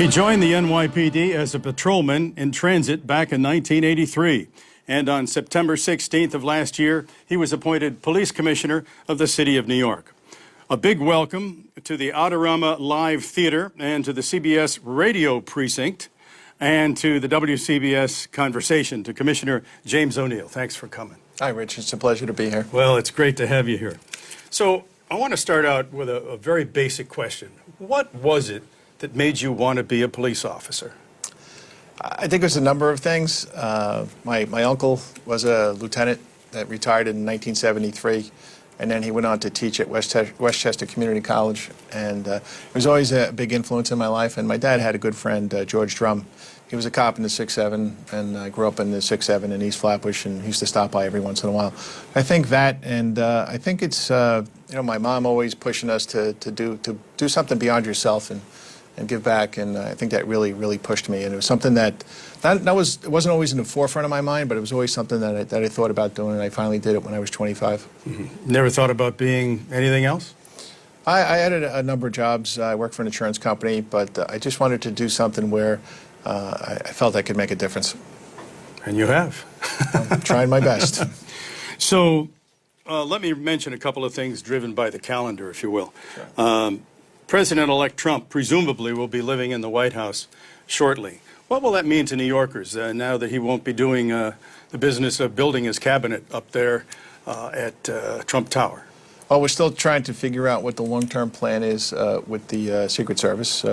He joined the NYPD as a patrolman in transit back in 1983. And on September 16th of last year, he was appointed police commissioner of the city of New York. A big welcome to the Autorama Live Theater and to the CBS radio precinct and to the WCBS conversation to Commissioner James O'Neill. Thanks for coming. Hi, Rich. It's a pleasure to be here. Well, it's great to have you here. So I want to start out with a very basic question. What was it that made you want to be a police officer? I think it was a number of things. My uncle was a lieutenant that retired in 1973, and then he went on to teach at Westchester Community College, and it was always a big influence in my life. And my dad had a good friend, George Drum. He was a cop in the 6-7, and I grew up in the 6-7 in East Flatbush, and he used to stop by every once in a while. I think that, and I think it's my mom always pushing us to do something beyond yourself and give back, and I think that really pushed me. And it was something it wasn't always in the forefront of my mind, but it was always something that I thought about doing, and I finally did it when I was 25. Mm-hmm. Never thought about being anything else? I had a number of jobs. I worked for an insurance company, but I just wanted to do something where I felt I could make a difference. And you have. I'm trying my best. So let me mention a couple of things driven by the calendar, if you will. Sure. President-elect Trump presumably will be living in the White House shortly. What will that mean to New Yorkers now that he won't be doing the business of building his cabinet up there at Trump Tower? Well, we're still trying to figure out what the long-term plan is with the Secret Service.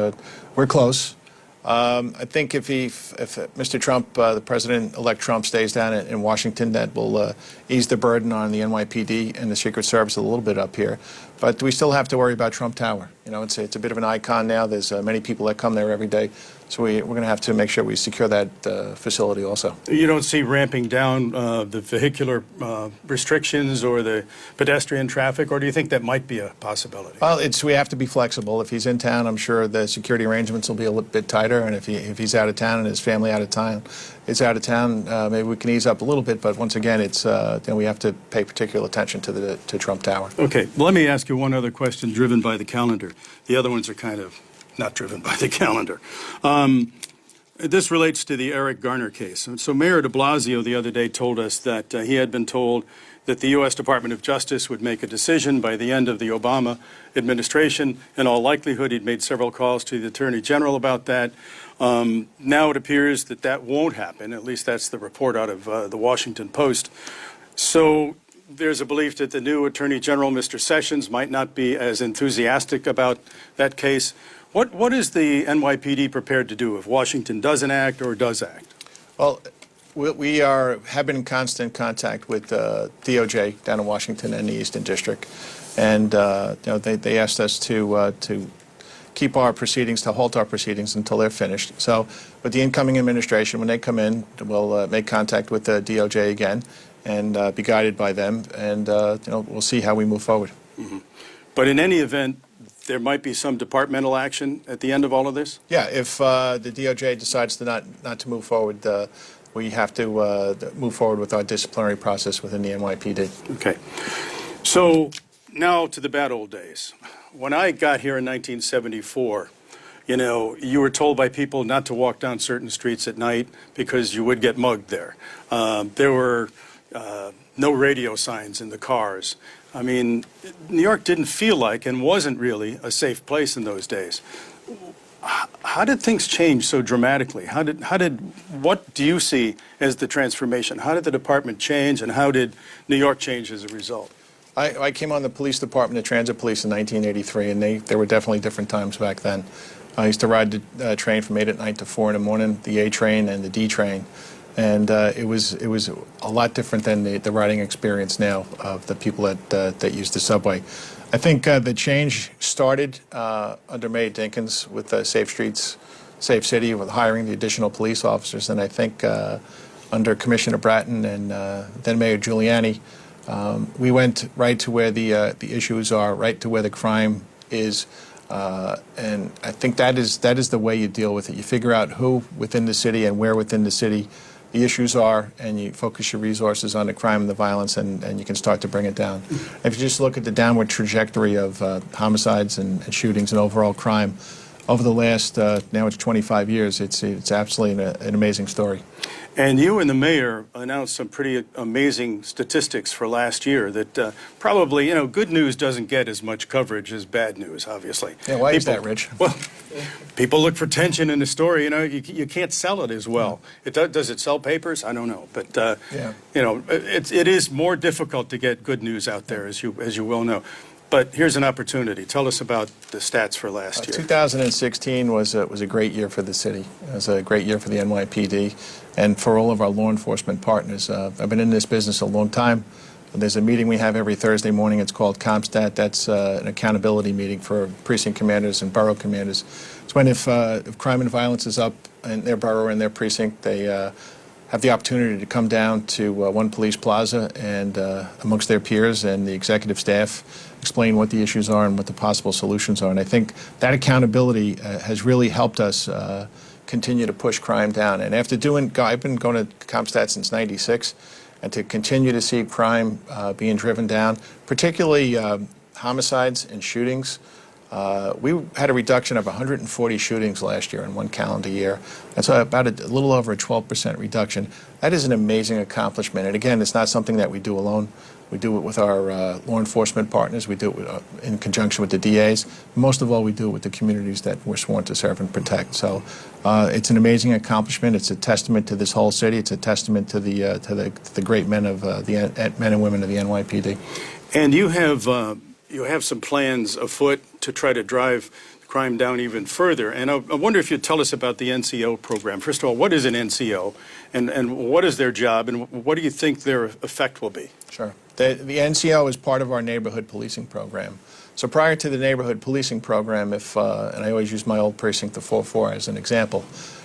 We're close. I think if Mr. Trump, the President-elect Trump, stays down in Washington, that will ease the burden on the NYPD and the Secret Service a little bit up here. But we still have to worry about Trump Tower. You know, it's a bit of an icon now. There's many people that come there every day. So we're going to have to make sure we secure that facility also. You don't see ramping down the vehicular restrictions or the pedestrian traffic, or do you think that might be a possibility? Well, we have to be flexible. If he's in town, I'm sure the security arrangements will be a little bit tighter. And if he's out of town and his family out of town, maybe we can ease up a little bit. But once again, we have to pay particular attention to Trump Tower. Okay, well, let me ask you one other question driven by the calendar. The other ones are kind of not driven by the calendar. This relates to the Eric Garner case. So Mayor de Blasio the other day told us that he had been told that the U.S. Department of Justice would make a decision by the end of the Obama administration. In all likelihood, he'd made several calls to the Attorney General about that. Now it appears that won't happen. At least that's the report out of the Washington Post. So there's a belief that the new Attorney General, Mr. Sessions, might not be as enthusiastic about that case. What is the NYPD prepared to do if Washington doesn't act or does act? Well, we have been in constant contact with DOJ down in Washington and the Eastern District, and they asked us to keep our proceedings, to halt our proceedings until they're finished. So, with the incoming administration, when they come in, we'll make contact with the DOJ again and be guided by them, and we'll see how we move forward. Mm-hmm. But in any event, there might be some departmental action at the end of all of this? Yeah, if the DOJ decides to not to move forward, we have to move forward with our disciplinary process within the NYPD. Okay. So now to the bad old days. When I got here in 1974, you were told by people not to walk down certain streets at night because you would get mugged there. There were no radio signs in the cars. I mean, New York didn't feel like and wasn't really a safe place in those days. How did things change so dramatically? What do you see as the transformation? How did the department change, and how did New York change as a result? I came on the police department, the transit police, in 1983, and there were definitely different times back then. I used to ride the train from 8 at night to 4 in the morning, the A train and the D train. And it was a lot different than the riding experience now of the people that use the subway. I think the change started under Mayor Dinkins with Safe Streets, Safe City, with hiring the additional police officers. And I think under Commissioner Bratton and then Mayor Giuliani, we went right to where the issues are, right to where the crime is. And I think that is the way you deal with it. You figure out who within the city and where within the city the issues are, and you focus your resources on the crime and the violence, and you can start to bring it down. If you just look at the downward trajectory of homicides and shootings and overall crime, over the last, now it's 25 years, it's absolutely an amazing story. And you and the mayor announced some pretty amazing statistics for last year that probably, good news doesn't get as much coverage as bad news, obviously. Yeah, why is that, Rich? Well, people look for tension in the story. You can't sell it as well. Does it sell papers? I don't know. But, Yeah. it is more difficult to get good news out there, as you well know. But here's an opportunity. Tell us about the stats for last year. 2016 was a great year for the city. It was a great year for the NYPD and for all of our law enforcement partners. I've been in this business a long time. There's a meeting we have every Thursday morning. It's called CompStat. That's an accountability meeting for precinct commanders and borough commanders. It's when if crime and violence is up in their borough or in their precinct, they have the opportunity to come down to One Police Plaza and amongst their peers and the executive staff explain what the issues are and what the possible solutions are. And I think that accountability has really helped us continue to push crime down. And after I've been going to CompStat since '96, and to continue to see crime being driven down, particularly homicides and shootings. We had a reduction of 140 shootings last year in one calendar year. That's about a little over a 12% reduction. That is an amazing accomplishment. And again, it's not something that we do alone. We do it with our law enforcement partners. We do it in conjunction with the DAs. Most of all, we do it with the communities that we're sworn to serve and protect. So it's an amazing accomplishment. It's a testament to this whole city. It's a testament to the great men of men and women of the NYPD. And you have some plans afoot to try to drive crime down even further. And I wonder if you'd tell us about the NCO program. First of all, what is an NCO, and what is their job, and what do you think their effect will be? Sure. The NCO is part of our neighborhood policing program. So prior to the neighborhood policing program, and I always use my old precinct, the 4-4, as an example,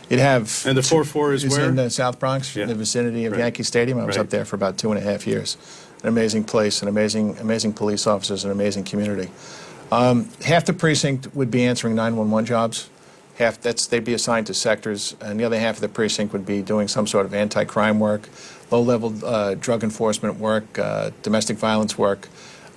you'd have... And the 4-4 is where? In the South Bronx, in the vicinity of Yankee Stadium. I was up there for about 2.5 years. An amazing place, an amazing police officers, an amazing community. Half the precinct would be answering 911 jobs. They'd be assigned to sectors, and the other half of the precinct would be doing some sort of anti-crime work, low-level drug enforcement work, domestic violence work,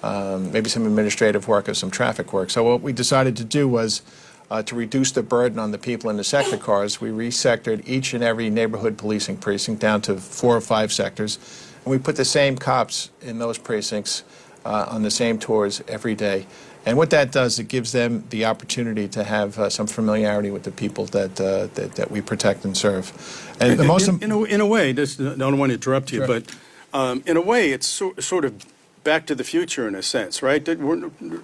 maybe some administrative work or some traffic work. So what we decided to do was to reduce the burden on the people in the sector cars. We resectored each and every neighborhood policing precinct down to 4 or 5 sectors, and we put the same cops in those precincts on the same tours every day. And what that does, it gives them the opportunity to have some familiarity with the people that we protect and serve. And the most in a way, I don't want to interrupt you, Sure. but in a way, it's sort of back to the future in a sense, right?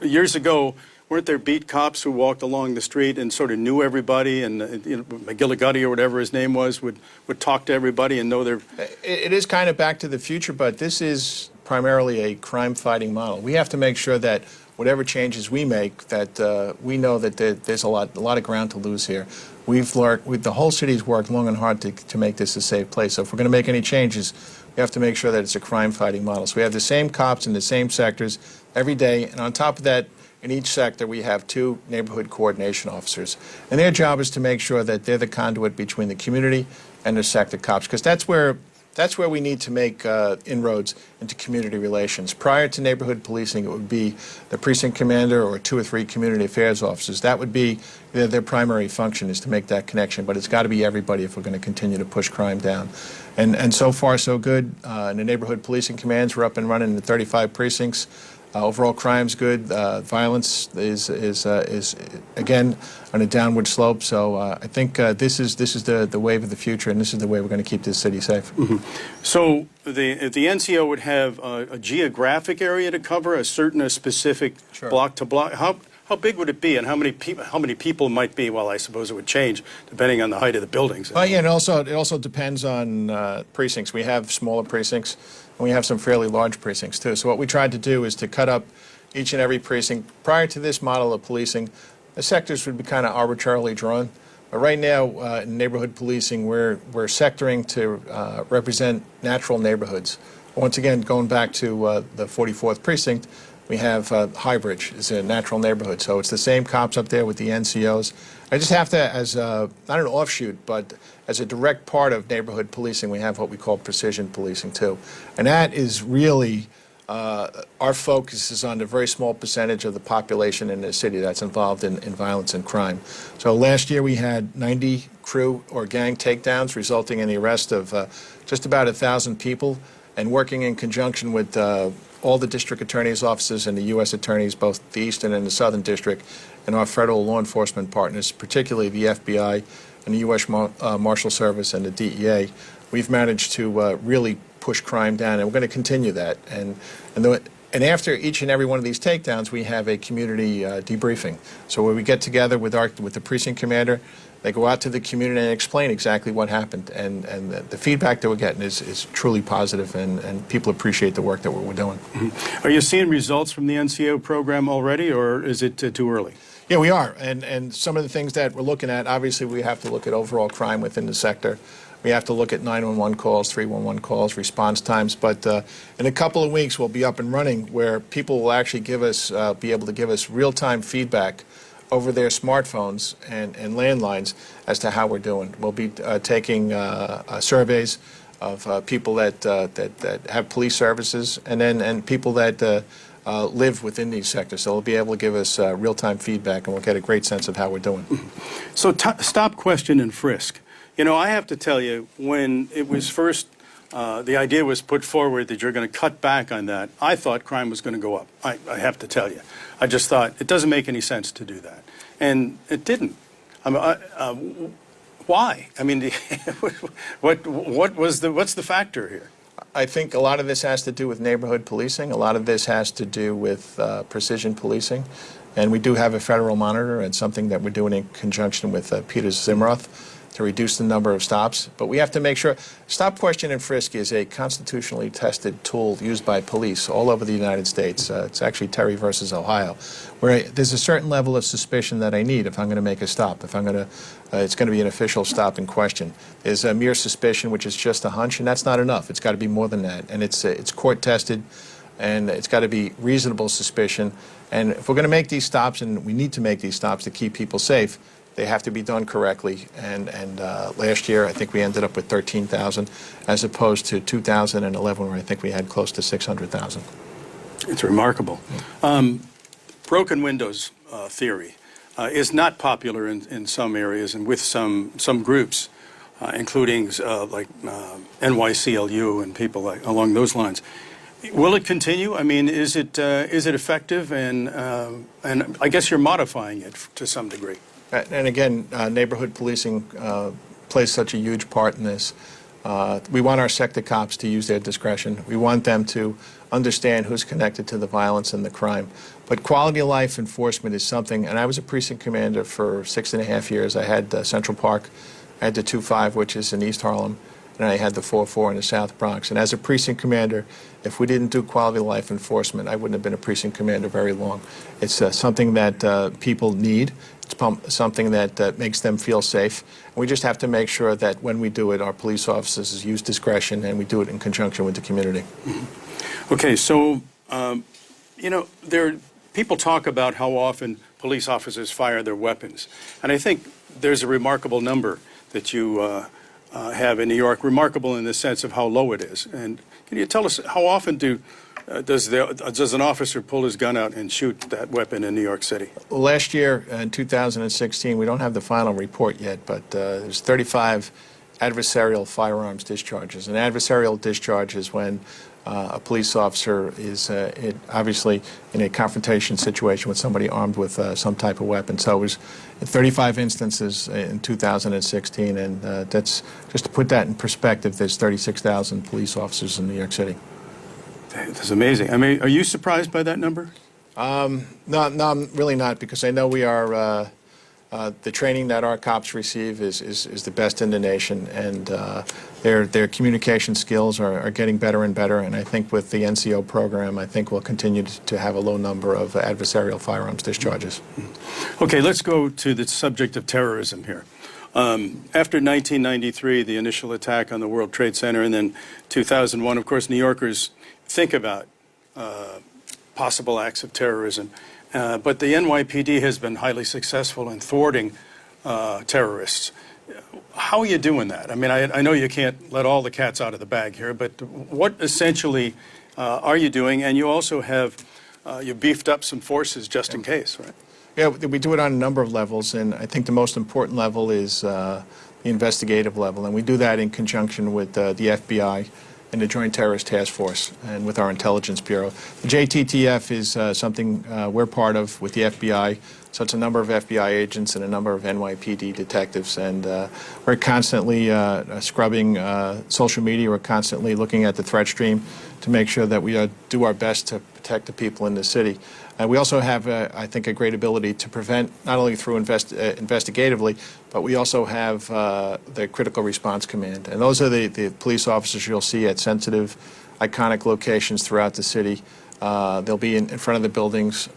Years ago, weren't there beat cops who walked along the street and sort of knew everybody, and McGillicuddy or whatever his name was would talk to everybody and know their... It is kind of back to the future, but this is primarily a crime-fighting model. We have to make sure that whatever changes we make, that we know that there's a lot of ground to lose here. The whole city's worked long and hard to make this a safe place. So if we're going to make any changes, we have to make sure that it's a crime-fighting model. So we have the same cops in the same sectors every day, and on top of that, in each sector, we have 2 neighborhood coordination officers. And their job is to make sure that they're the conduit between the community and the sector cops, because that's where we need to make inroads into community relations. Prior to neighborhood policing, it would be the precinct commander or 2 or 3 community affairs officers. That would be their primary function, is to make that connection. But it's got to be everybody if we're going to continue to push crime down. And so far, so good. In the neighborhood policing commands, we're up and running in 35 precincts. Overall crime's good. Violence is again on a downward slope. So I think this is the wave of the future, and this is the way we're going to keep this city safe. Mm-hmm. So the NCO would have a geographic area to cover, a specific Sure. block to block. How big would it be, and how many people might be? Well, I suppose it would change depending on the height of the buildings. Well, yeah, and it also depends on precincts. We have smaller precincts, and we have some fairly large precincts too. So what we tried to do is to cut up each and every precinct. Prior to this model of policing, the sectors would be kind of arbitrarily drawn. But right now, in neighborhood policing, we're sectoring to represent natural neighborhoods. Once again, going back to the 44th precinct, we have Highbridge is a natural neighborhood, so it's the same cops up there with the NCOs. I just have to, as not an offshoot, but as a direct part of neighborhood policing, we have what we call precision policing too, and that is really our focus is on a very small percentage of the population in the city that's involved in violence and crime. So last year we had 90 crew or gang takedowns, resulting in the arrest of just about 1,000 people, and working in conjunction with all the district attorney's offices and the U.S. attorneys, both the Eastern and the Southern District, and our federal law enforcement partners, particularly the FBI and the U.S. Marshal Service and the DEA. We've managed to really push crime down, and we're going to continue that. And after each and every one of these takedowns, we have a community debriefing. So where we get together with the precinct commander, they go out to the community and explain exactly what happened. And the feedback that we're getting is truly positive, and people appreciate the work that we're doing. Mm-hmm. Are you seeing results from the NCO program already, or is it too early? Yeah, we are. And some of the things that we're looking at, obviously we have to look at overall crime within the sector. We have to look at 911 calls, 311 calls, response times. But in a couple of weeks, we'll be up and running where people will actually be able to give us real-time feedback over their smartphones and landlines as to how we're doing. We'll be taking surveys of people that have police services and people that live within these sectors. So they'll be able to give us real-time feedback, and we'll get a great sense of how we're doing. So stop, question, and frisk. You know, I have to tell you, when it was first, the idea was put forward that you're going to cut back on that, I thought crime was going to go up. I have to tell you. I just thought it doesn't make any sense to do that. And it didn't. Why? I mean, what's the factor here? I think a lot of this has to do with neighborhood policing. A lot of this has to do with precision policing. And we do have a federal monitor, and something that we're doing in conjunction with Peter Zimroth to reduce the number of stops. But we have to make sure, stop, question, and frisk is a constitutionally tested tool used by police all over the United States. It's actually Terry versus Ohio, where there's a certain level of suspicion that I need if I'm going to make a stop, if I'm going to, it's going to be an official stop in question. There's a mere suspicion, which is just a hunch, and that's not enough. It's got to be more than that. And it's court tested, and it's got to be reasonable suspicion. And if we're going to make these stops, and we need to make these stops to keep people safe, they have to be done correctly, and last year I think we ended up with 13,000 as opposed to 2011 where I think we had close to 600,000. It's remarkable. Broken windows theory is not popular in some areas and with some groups, including like NYCLU and people along those lines. Will it continue? I mean, is it effective? And I guess you're modifying it to some degree. And again, neighborhood policing plays such a huge part in this. We want our sector cops to use their discretion. We want them to understand who's connected to the violence and the crime. But quality of life enforcement is something, and I was a precinct commander for 6.5 years. I had Central Park, I had the 2-5, which is in East Harlem, and I had the 4-4 in the South Bronx. And as a precinct commander, if we didn't do quality of life enforcement, I wouldn't have been a precinct commander very long. It's something that people need. It's something that makes them feel safe. And we just have to make sure that when we do it, our police officers use discretion, and we do it in conjunction with the community. Mm-hmm. Okay, so, you know, people talk about how often police officers fire their weapons. And I think there's a remarkable number that you have in New York, remarkable in the sense of how low it is. And can you tell us how often does an officer pull his gun out and shoot that weapon in New York City? Last year, in 2016, we don't have the final report yet, but there's 35 adversarial firearms discharges. An adversarial discharge is when a police officer is obviously in a confrontation situation with somebody armed with some type of weapon. So it was 35 instances in 2016, and that's just to put that in perspective. There's 36,000 police officers in New York City. That's amazing. I mean, are you surprised by that number? No, I'm really not, because I know we are. The training that our cops receive is the best in the nation, and their communication skills are getting better and better. And I think with the NCO program, I think we'll continue to have a low number of adversarial firearms discharges. Okay, let's go to the subject of terrorism here. After 1993, the initial attack on the World Trade Center, and then 2001, of course, New Yorkers think about possible acts of terrorism. But the NYPD has been highly successful in thwarting terrorists. How are you doing that? I mean, I know you can't let all the cats out of the bag here, but what essentially are you doing? And you also have, you beefed up some forces just in case, right? Yeah, we do it on a number of levels, and I think the most important level is the investigative level, and we do that in conjunction with the FBI and the Joint Terrorist Task Force and with our Intelligence Bureau. The JTTF is something we're part of with the FBI, so it's a number of FBI agents and a number of NYPD detectives, and we're constantly scrubbing social media. We're constantly looking at the threat stream to make sure that we do our best to protect the people in the city. We also have, I think, a great ability to prevent, not only through investigatively, but we also have the Critical Response Command. And those are the police officers you'll see at sensitive, iconic locations throughout the city. They'll be in front of the buildings.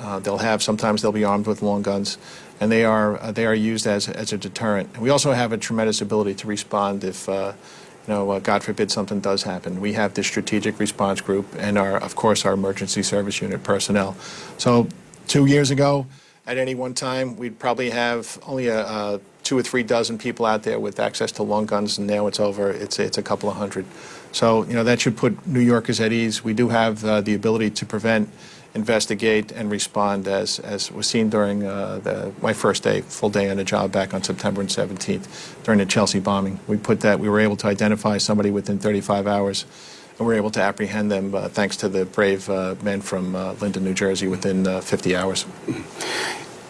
Sometimes they'll be armed with long guns, and they are used as a deterrent. And we also have a tremendous ability to respond if God forbid something does happen. We have the strategic response group and of course, our emergency service unit personnel. So 2 years ago, at any one time, we'd probably have only 2 or 3 dozen people out there with access to long guns, and now it's a couple of hundred. So, that should put New Yorkers at ease. We do have the ability to prevent, investigate, and respond, as was seen during my first full day on the job back on September 17th during the Chelsea bombing. We were able to identify somebody within 35 hours, and we were able to apprehend them thanks to the brave men from Linden, New Jersey, within 50 hours.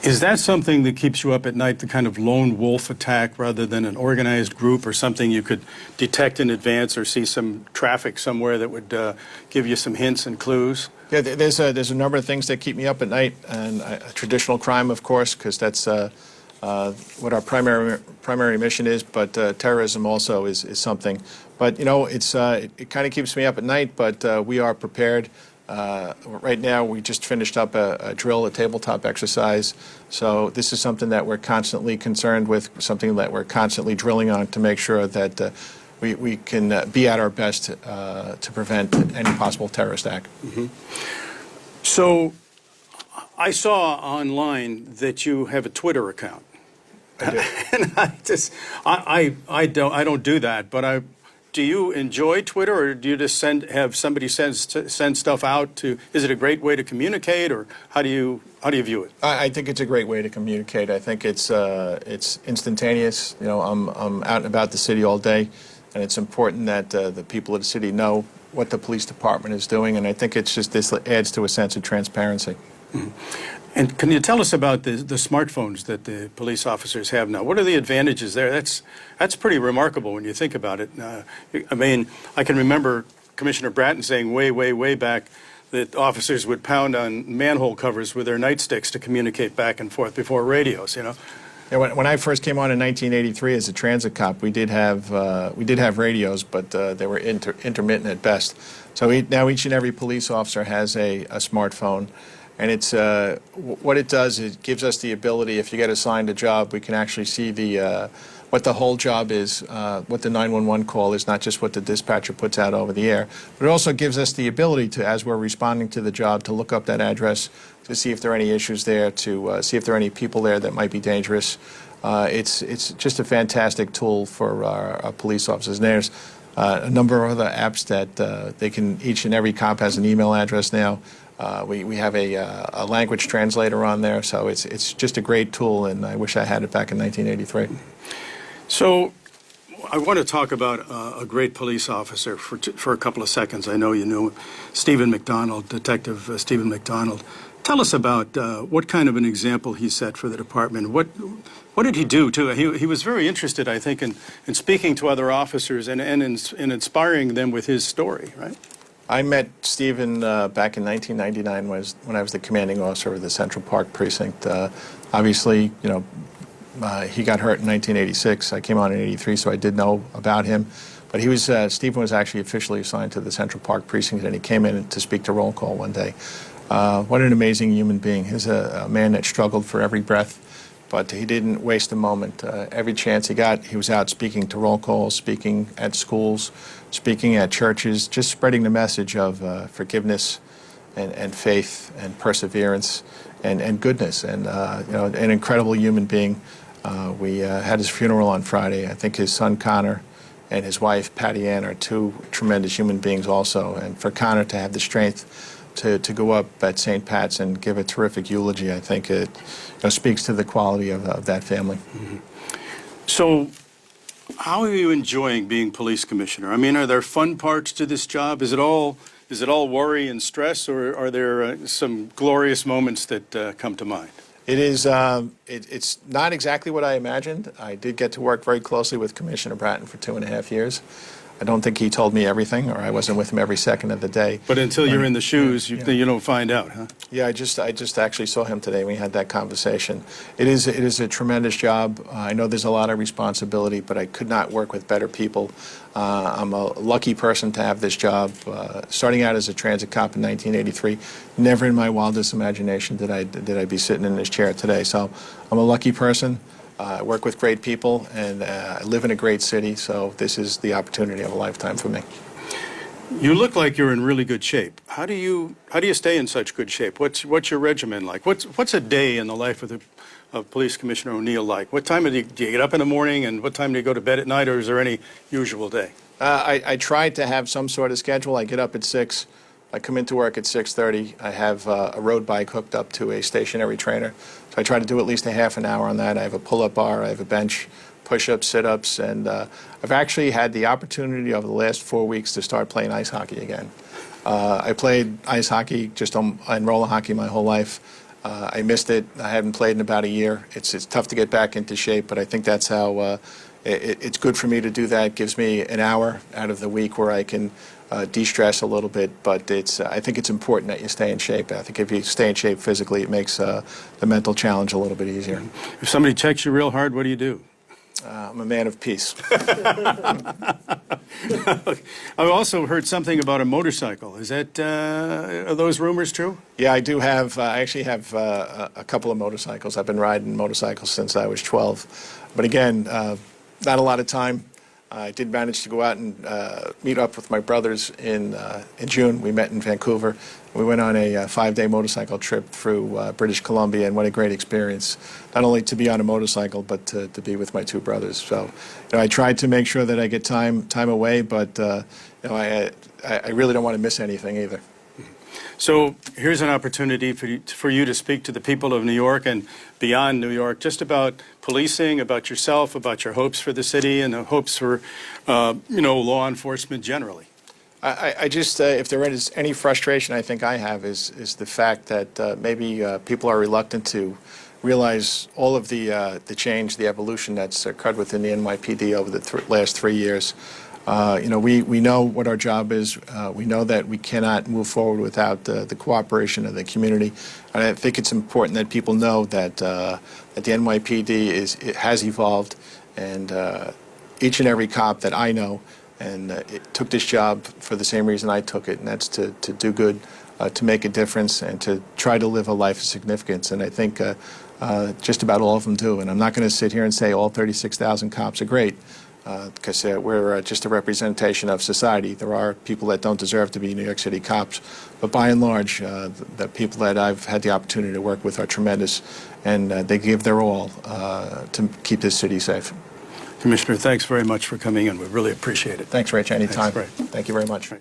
Is that something that keeps you up at night, the kind of lone wolf attack, rather than an organized group, or something you could detect in advance, or see some traffic somewhere that would give you some hints and clues? Yeah, there's a number of things that keep me up at night, and traditional crime, of course, because that's what our primary mission is. But terrorism also is something. But it kind of keeps me up at night. But we are prepared. Right now, we just finished up a drill, a tabletop exercise. So this is something that we're constantly concerned with, something that we're constantly drilling on to make sure that we can be at our best to prevent any possible terrorist act. Mm-hmm. So I saw online that you have a Twitter account. I do. And I don't do that, but do you enjoy Twitter, or do you just have somebody send stuff out to? Is it a great way to communicate, or how do you view it? I think it's a great way to communicate. I think it's instantaneous. I'm out and about the city all day, and it's important that the people of the city know what the police department is doing. And I think this adds to a sense of transparency. Mm-hmm. And can you tell us about the smartphones that the police officers have now? What are the advantages there? That's pretty remarkable when you think about it. I mean, I can remember Commissioner Bratton saying way back that officers would pound on manhole covers with their nightsticks to communicate back and forth before radios, Yeah, when I first came on in 1983 as a transit cop, we did have radios, but they were intermittent at best. So now each and every police officer has a smartphone. And it's what it does, it gives us the ability, if you get assigned a job, we can actually see what the whole job is, what the 911 call is, not just what the dispatcher puts out over the air. But it also gives us the ability to, as we're responding to the job, to look up that address, to see if there are any issues there, to see if there are any people there that might be dangerous. It's just a fantastic tool for our police officers. And there's a number of other apps that each and every cop has an email address now. We have a language translator on there, so it's just a great tool, and I wish I had it back in 1983. So I want to talk about a great police officer for a couple of seconds. I know you knew Stephen McDonald, Detective Stephen McDonald. Tell us about what kind of an example he set for the department. What did he do, too? He was very interested, I think, in speaking to other officers and in inspiring them with his story, right? I met Stephen back in 1999 when I was the commanding officer of the Central Park Precinct. Obviously, he got hurt in 1986. I came on in 83, so I did know about him. But Stephen was actually officially assigned to the Central Park Precinct, and he came in to speak to roll call one day. What an amazing human being. He's a man that struggled for every breath, but he didn't waste a moment. Every chance he got, he was out speaking to roll calls, speaking at schools, speaking at churches, just spreading the message of forgiveness and faith and perseverance and goodness. And an incredible human being. We had his funeral on Friday. I think his son Garner and his wife, Patty Ann, are two tremendous human beings also. And for Connor to have the strength to go up at St. Pat's and give a terrific eulogy, I think it speaks to the quality of that family. Mm-hmm. So, how are you enjoying being police commissioner? I mean, are there fun parts to this job? Is it all worry and stress, or are there some glorious moments that come to mind? It is. It's not exactly what I imagined. I did get to work very closely with Commissioner Bratton for 2.5 years. I don't think he told me everything, or I wasn't with him every second of the day. But until you're in the shoes, you don't find out, huh? Yeah, I just actually saw him today. We had that conversation. It is a tremendous job. I know there's a lot of responsibility, but I could not work with better people. I'm a lucky person to have this job. Starting out as a transit cop in 1983, never in my wildest imagination did I be sitting in this chair today. So I'm a lucky person. I work with great people, and I live in a great city, so this is the opportunity of a lifetime for me. You look like you're in really good shape. How do you stay in such good shape? What's your regimen like? What's a day in the life of Police Commissioner O'Neill like? What time do you get up in the morning, and what time do you go to bed at night, or is there any usual day? I try to have some sort of schedule. I get up at 6. I come into work at 6:30. I have a road bike hooked up to a stationary trainer. So I try to do at least a half an hour on that. I have a pull-up bar, I have a bench, push-ups, sit-ups, and I've actually had the opportunity over the last 4 weeks to start playing ice hockey again. I played ice hockey and roller hockey my whole life. I missed it. I haven't played in about a year. It's tough to get back into shape, but I think that's how it's good for me to do that. It gives me an hour out of the week where I can de-stress a little bit, but I think it's important that you stay in shape. I think if you stay in shape physically, it makes the mental challenge a little bit easier. If somebody checks you real hard, what do you do? I'm a man of peace. I've also heard something about a motorcycle. Is that, are those rumors true? Yeah, I do have, I actually have a couple of motorcycles. I've been riding motorcycles since I was 12. But again, not a lot of time. I did manage to go out and meet up with my brothers in June. We met in Vancouver. We went on a 5-day motorcycle trip through British Columbia, and what a great experience, not only to be on a motorcycle, but to be with my two brothers. So, I tried to make sure that I get time away, but I really don't want to miss anything either. So here's an opportunity for you to speak to the people of New York and beyond New York, just about policing, about yourself, about your hopes for the city, and the hopes for, law enforcement generally. I just, if there is any frustration I think I have is the fact that maybe people are reluctant to realize all of the change, the evolution that's occurred within the NYPD over the last 3 years. We know what our job is. We know that we cannot move forward without the cooperation of the community. And I think it's important that people know that the NYPD has evolved, and each and every cop that I know took this job for the same reason I took it, and that's to do good, to make a difference, and to try to live a life of significance. And I think just about all of them do. And I'm not going to sit here and say all 36,000 cops are great, because we're just a representation of society. There are people that don't deserve to be New York City cops, but by and large, the people that I've had the opportunity to work with are tremendous, and they give their all to keep this city safe. Commissioner, thanks very much for coming in. We really appreciate it. Thanks, Rich. Anytime. Thanks, Thank you very much.